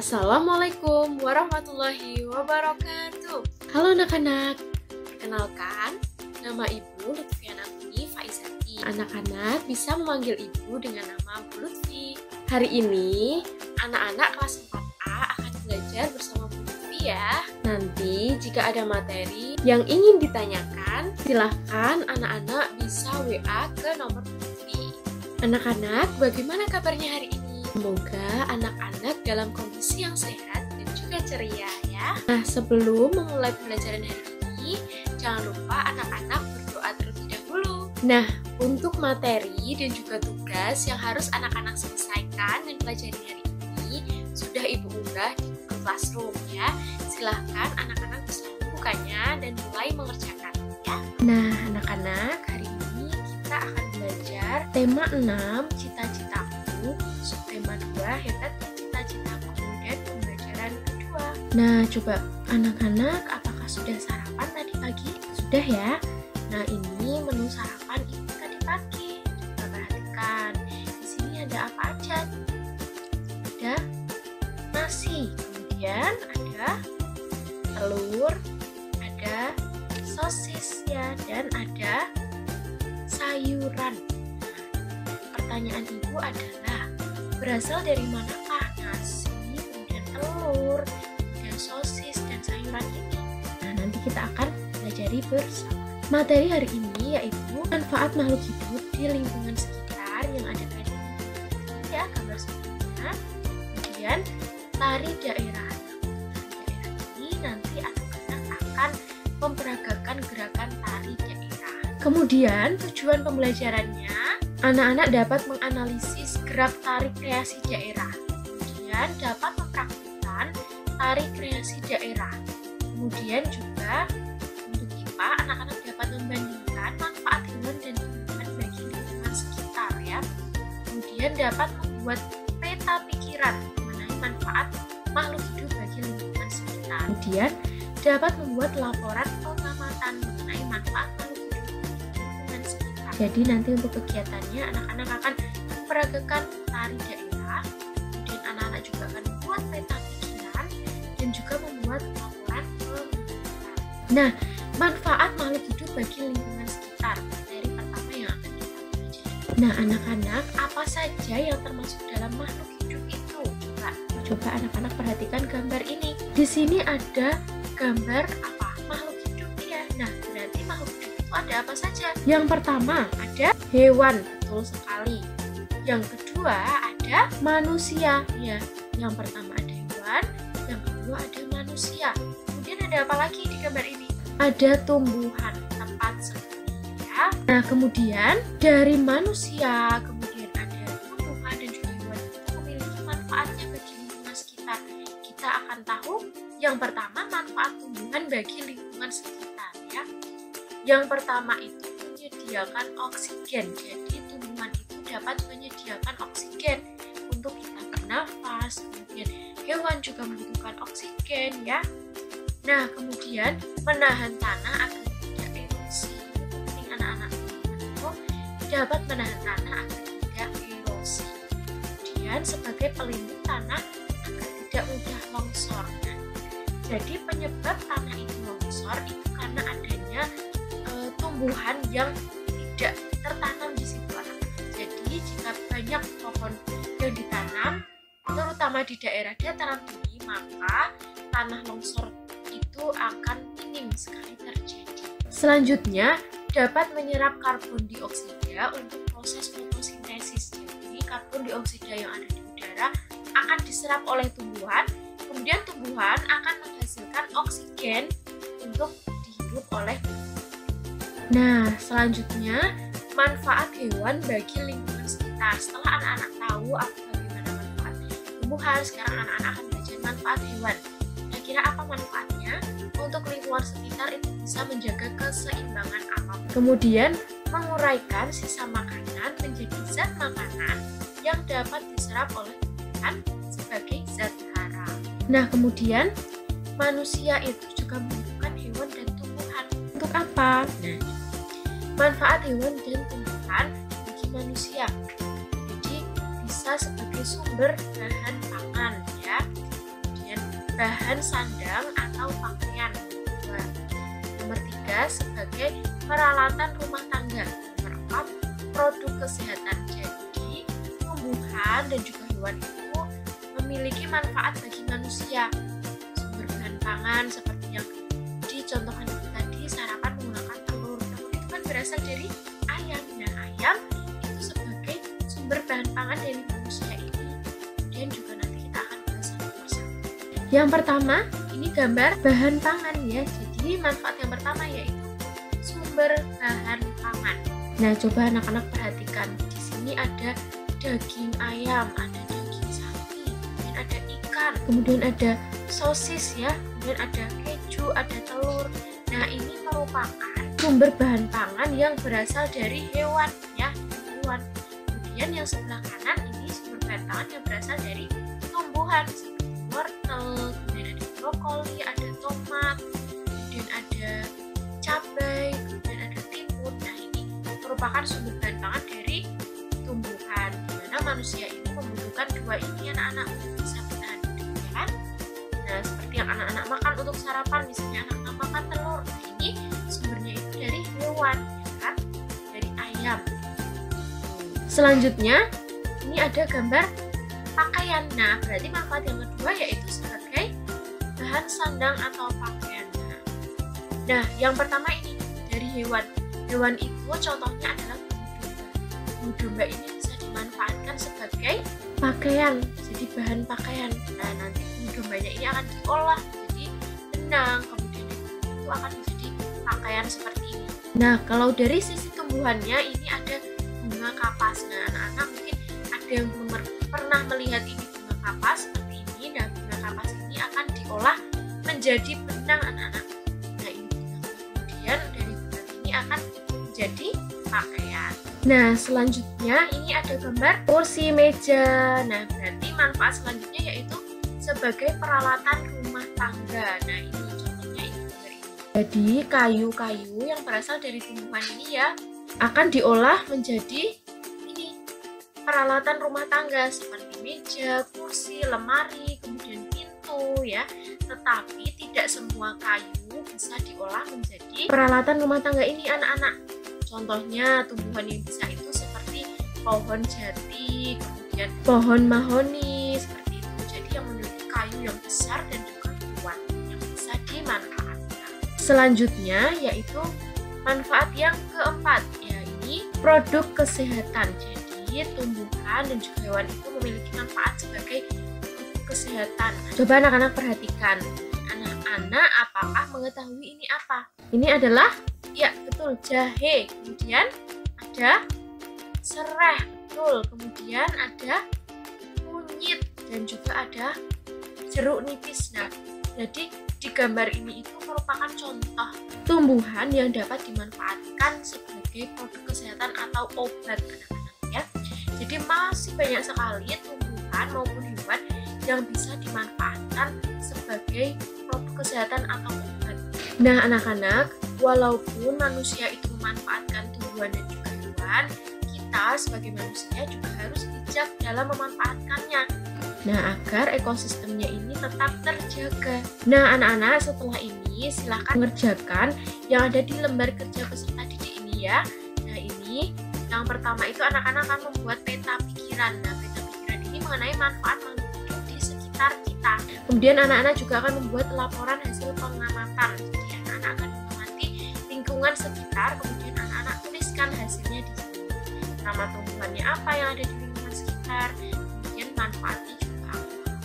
Assalamualaikum warahmatullahi wabarakatuh. Halo anak-anak, perkenalkan, nama Ibu Lutfianati Faizati. Anak-anak bisa memanggil Ibu dengan nama Bu Lutfi. Hari ini, anak-anak kelas 4A akan belajar bersama Bu Lutfi ya. Nanti jika ada materi yang ingin ditanyakan, silahkan anak-anak bisa WA ke nomor Bu Lutfi. Anak-anak, bagaimana kabarnya hari ini? Semoga anak-anak dalam kondisi yang sehat dan juga ceria ya. Nah, sebelum memulai pembelajaran hari ini, jangan lupa anak-anak berdoa terlebih dahulu. Nah, untuk materi dan juga tugas yang harus anak-anak selesaikan dan pelajari hari ini sudah Ibu unggah di Google Classroom ya. Silahkan anak-anak bisa membukanya dan mulai mengerjakan ya. Nah, anak-anak, hari ini kita akan belajar tema 6, cita-citaku. Subtema 2, hebat cita-citaku, dan pembelajaran kedua. Nah, coba anak-anak, apakah sudah sarapan tadi pagi? Sudah ya? Nah, ini menu sarapan Ibu tadi pagi. Coba perhatikan. Di sini ada apa aja? Ada nasi, kemudian ada telur, ada sosis ya, dan ada sayuran. Pertanyaan Ibu adalah, berasal dari manakah nasi, kemudian telur, kemudian sosis, dan sayuran ini? Nah, nanti kita akan pelajari bersama. Materi hari ini yaitu manfaat makhluk hidup di lingkungan sekitar yang ada pada ya, gambar sebelumnya. Kemudian tari daerah. Tari daerah ini nanti anak-anak akan memperagakan gerakan tari daerah. Kemudian tujuan pembelajarannya, anak-anak dapat menganalisis gerak tari kreasi daerah, kemudian dapat mempraktikkan tari kreasi daerah. Kemudian juga untuk IPA, anak-anak dapat membandingkan manfaat hewan dan tumbuhan bagi lingkungan sekitar ya. Kemudian dapat membuat peta pikiran mengenai manfaat makhluk hidup bagi lingkungan sekitar. Kemudian dapat membuat laporan pengamatan mengenai manfaat makhluk hidup bagi lingkungan sekitar. Jadi nanti untuk kegiatannya anak-anak akan memperagakan tari daerah, kemudian anak-anak juga akan membuat peta pikiran dan juga membuat laporan pengamatan. Nah, manfaat makhluk hidup bagi lingkungan sekitar, materi pertama yang akan kita pelajari. Nah, anak-anak, apa saja yang termasuk dalam makhluk hidup itu? Coba anak-anak perhatikan gambar ini. Di sini ada gambar apa? Makhluk hidup ya. Nah, berarti makhluk hidup itu ada apa saja? Yang pertama ada hewan, betul sekali. Yang kedua ada manusia ya. Yang pertama ada hewan, yang kedua ada manusia. Kemudian ada apa lagi di gambar ini? Ada tumbuhan, tepat sekali ya. Nah, kemudian dari manusia, kemudian ada tumbuhan dan juga hewan itu memiliki manfaatnya bagi lingkungan sekitar. Kita akan tahu yang pertama manfaat tumbuhan bagi lingkungan sekitar ya. Yang pertama itu menyediakan oksigen. Jadi tumbuhan itu dapat menyediakan oksigen untuk kita bernafas. Kemudian hewan juga membutuhkan oksigen ya. Nah, kemudian menahan tanah agar tidak erosi. Penting anak-anak itu dapat menahan tanah agar tidak erosi. Kemudian sebagai pelindung tanah agar tidak mudah longsor. Nah, jadi penyebab tanah itu longsor itu karena adanya tumbuhan yang tidak tertanam di situ anak-anak. Jadi jika banyak pohon yang ditanam, terutama di daerah dataran tinggi, maka tanah longsor itu akan minim sekali terjadi. Selanjutnya, dapat menyerap karbon dioksida untuk proses fotosintesis. Jadi karbon dioksida yang ada di udara akan diserap oleh tumbuhan, kemudian tumbuhan akan menghasilkan oksigen untuk dihirup oleh tumbuhan. Nah, selanjutnya manfaat hewan bagi lingkungan sekitar. Setelah anak-anak tahu bagaimana manfaat tumbuhan, sekarang anak-anak akan belajar manfaat hewan. Kira-kira apa manfaatnya? Untuk lingkungan sekitar itu bisa menjaga keseimbangan alam. Kemudian menguraikan sisa makanan menjadi zat makanan yang dapat diserap oleh tumbuhan sebagai zat hara. Nah, kemudian manusia itu juga membutuhkan hewan dan tumbuhan. Untuk apa? Nah, manfaat hewan dan tumbuhan bagi manusia. Jadi bisa sebagai sumber bahan pangan ya. bahan sandang atau pakaian. Nomor 3, sebagai peralatan rumah tangga. Nomor 4, produk kesehatan. Jadi tumbuhan dan juga hewan itu memiliki manfaat bagi manusia. Sumber bahan pangan seperti yang dicontohkan itu tadi, sarapan menggunakan telur. Telur itu kan berasal dari ayam. Nah, ayam itu sebagai sumber bahan pangan dari manusia ini. Kemudian juga nanti kita akan bahas satu persatu. Yang pertama, ini gambar bahan pangan ya. Jadi manfaat yang pertama yaitu sumber bahan pangan. Nah, coba anak-anak perhatikan. Di sini ada daging ayam, ada daging sapi, kemudian ada ikan, kemudian ada sosis ya, kemudian ada keju, ada telur. Nah, ini merupakan sumber bahan pangan yang berasal dari hewan ya, hewan. Kemudian yang sebelah kanan ini sumber bahan pangan yang berasal dari tumbuhan seperti wortel, kemudian ada brokoli, ada tomat, kemudian ada cabai, kemudian ada timun. Nah, ini merupakan sumber bahan pangan dari tumbuhan, dimana manusia ini membutuhkan dua ini anak-anak bisa bertahan hidup ya kan. Nah, seperti yang anak-anak makan untuk sarapan, misalnya anak-anak makan telur. Nah, ini sumbernya itu dari hewan ya kan, dari ayam. Selanjutnya ini ada gambar pakaian. Nah, berarti manfaat yang kedua yaitu sebagai bahan sandang atau pakaian. Nah, yang pertama ini dari hewan. Hewan itu contohnya adalah bulu domba. Ini bisa dimanfaatkan sebagai pakaian, jadi bahan pakaian. Nah, nanti bulu dombanya ini akan diolah jadi benang, kemudian itu akan menjadi pakaian seperti ini. Nah, kalau dari sisi tumbuhannya ini ada bunga kapas. Nah, anak-anak mungkin ada yang belum pernah melihat ini bunga kapas seperti ini. Nah, bunga kapas ini akan diolah menjadi benang anak-anak. Nah, ini kemudian dari benang ini akan menjadi pakaian. Nah, selanjutnya ini ada gambar kursi meja. Nah, berarti manfaat selanjutnya yaitu sebagai peralatan rumah tangga. Nah, ini contohnya ini gambar ini. Jadi kayu-kayu yang berasal dari tumbuhan ini ya akan diolah menjadi ini peralatan rumah tangga seperti meja, kursi, lemari, kemudian pintu ya. Tetapi tidak semua kayu bisa diolah menjadi peralatan rumah tangga ini anak-anak. Contohnya tumbuhan yang bisa itu seperti pohon jati, kemudian pohon mahoni seperti itu. Jadi yang memiliki kayu yang besar dan juga kuat yang bisa dimanfaatkan. Selanjutnya yaitu manfaat yang keempat, yaitu produk kesehatan. Jadi tumbuhan dan juga hewan itu memiliki manfaat sebagai produk kesehatan. Coba anak-anak perhatikan. Anak-anak apakah mengetahui ini apa? Ini adalah ya betul, jahe. Kemudian ada serai, betul. Kemudian ada kunyit dan juga ada jeruk nipis. Nah, jadi di gambar ini itu merupakan contoh tumbuhan yang dapat dimanfaatkan sebagai produk kesehatan atau obat anak-anak ya. Jadi masih banyak sekali tumbuhan maupun hewan yang bisa dimanfaatkan sebagai produk kesehatan atau obat. Nah, anak-anak, walaupun manusia itu memanfaatkan tumbuhan dan juga hewan, kita sebagai manusia juga harus bijak dalam memanfaatkannya. Nah, agar ekosistemnya ini tetap terjaga. Nah, anak-anak, setelah ini silakan mengerjakan yang ada di lembar kerja peserta didik ini ya. Nah, ini yang pertama itu anak-anak akan membuat peta pikiran. Nah, peta pikiran ini mengenai manfaat makhluk hidup di sekitar kita. Kemudian anak-anak juga akan membuat laporan hasil pengamatan. Jadi anak-anak akan mengamati lingkungan sekitar, kemudian anak-anak tuliskan hasilnya di sini. Nama tumbuhannya apa yang ada di lingkungan sekitar, kemudian manfaatnya juga.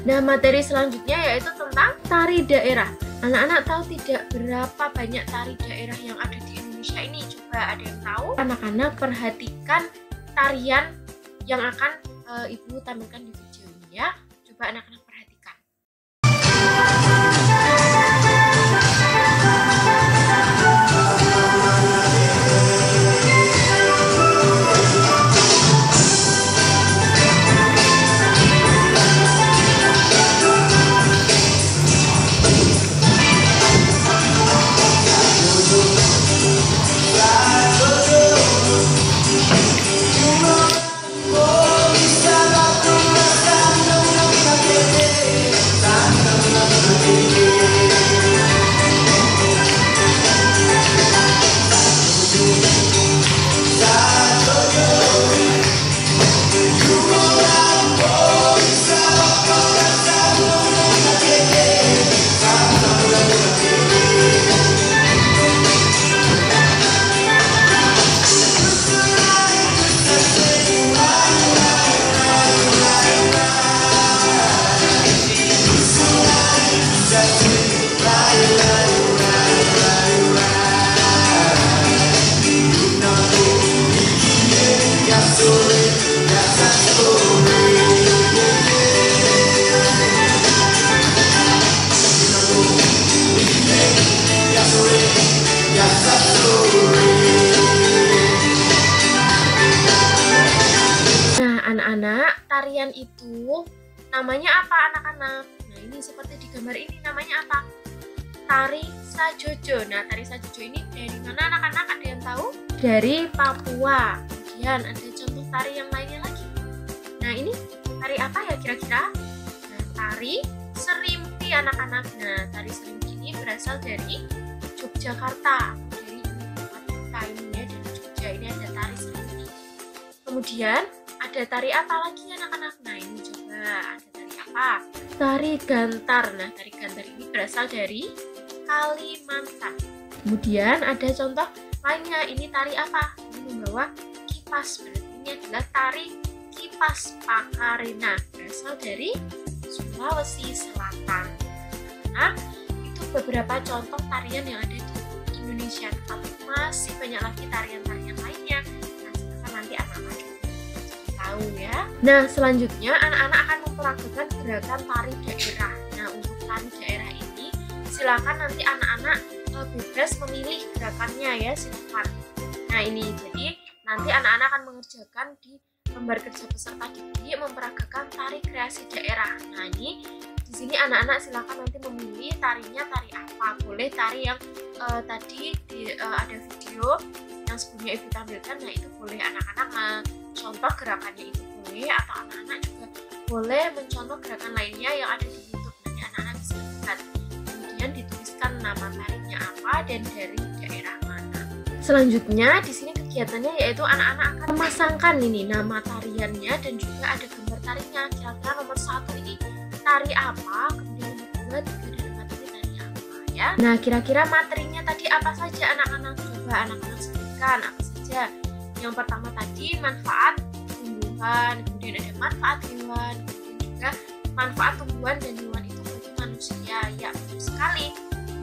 Nah, materi selanjutnya yaitu tentang tari daerah. Anak-anak tahu tidak berapa banyak tari daerah yang ada di Indonesia ini? Coba ada yang tahu? Anak-anak perhatikan tarian yang akan Ibu tampilkan di video ini ya. Coba anak-anak perhatikan. Anak-anak, tarian itu namanya apa anak-anak? Nah ini seperti di gambar ini namanya apa? Tari Sajojo. Nah tari Sajojo ini dari mana anak-anak? Ada yang tahu? Dari Papua. Kemudian ada contoh tari yang lainnya lagi. Nah ini tari apa ya kira-kira? Nah tari Serimpi anak-anak. Nah tari Serimpi ini berasal dari Yogyakarta. Dari kota ini ya, dari Jogja. Ini ada tari Serimpi. Kemudian ada tari apa lagi anak-anak? Nah ini coba ada tari apa? Tari Gantar. Nah tari Gantar ini berasal dari Kalimantan. Kemudian ada contoh lainnya. Ini tari apa? Ini membawa kipas. Berarti ini adalah tari Kipas Pakarena. Berasal dari Sulawesi Selatan. Nah itu beberapa contoh tarian yang ada di Indonesia. Tapi masih banyak lagi tarian-tarian lainnya. Nanti anak-anak tahu ya. Nah selanjutnya anak-anak akan memperagakan gerakan tari daerah. Nah untuk tari daerah ini silakan nanti anak-anak bebas memilih gerakannya ya, silakan. Nah ini jadi nanti anak-anak akan mengerjakan di lembar kerja peserta didik memperagakan tari kreasi daerah. Nah ini di sini anak-anak silakan nanti memilih tarinya tari apa. Boleh tari yang tadi ada video yang sebelumnya Ibu tampilkan. Nah itu boleh anak-anak mencontoh gerakannya itu boleh, atau anak-anak juga boleh mencontoh gerakan lainnya yang ada di YouTube. Nanti anak-anak bisa lihat. Kemudian dituliskan nama tarinya apa dan dari daerah mana. Selanjutnya di sini kegiatannya yaitu anak-anak akan memasangkan ini nama tariannya dan juga ada gambar tarinya. Kira-kira nomor 1 ini tari apa, kemudian nomor 2, 3 dan 4 ini tari apa ya. Nah kira-kira materinya tadi apa saja anak-anak? Coba anak-anak sebutkan apa saja. Yang pertama tadi manfaat tumbuhan, kemudian ada manfaat hewan, kemudian juga manfaat tumbuhan dan hewan itu bagi manusia. Ya betul sekali.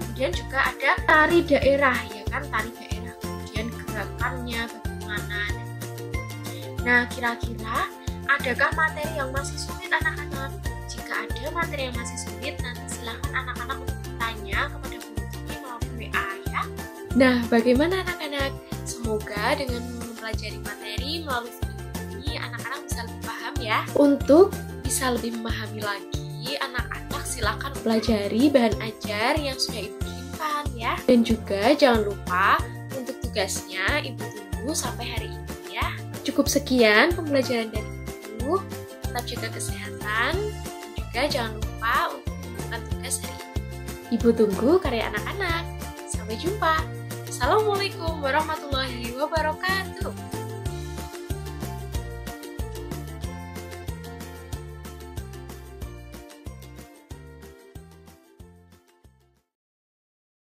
Kemudian juga ada tari daerah ya kan, tari daerah. Kemudian gerakannya bagaimana. Nah kira-kira adakah materi yang masih sulit anak-anak? Jika ada materi yang masih sulit, nanti silahkan anak-anak untuk bertanya kepada Bu Lutfi melalui WA ya. Nah bagaimana anak-anak? Semoga dengan mempelajari materi melalui video ini anak-anak bisa lebih paham ya. Untuk bisa lebih memahami lagi, anak-anak silahkan pelajari bahan ajar yang sudah Ibu kirimkan ya. Dan juga jangan lupa untuk tugasnya Ibu tunggu sampai hari ini ya. Cukup sekian pembelajaran dari Ibu. Tetap jaga kesehatan. Dan juga jangan lupa untuk mengerjakan tugas hari ini. Ibu tunggu karya anak-anak. Sampai jumpa. Assalamualaikum warahmatullahi wabarakatuh.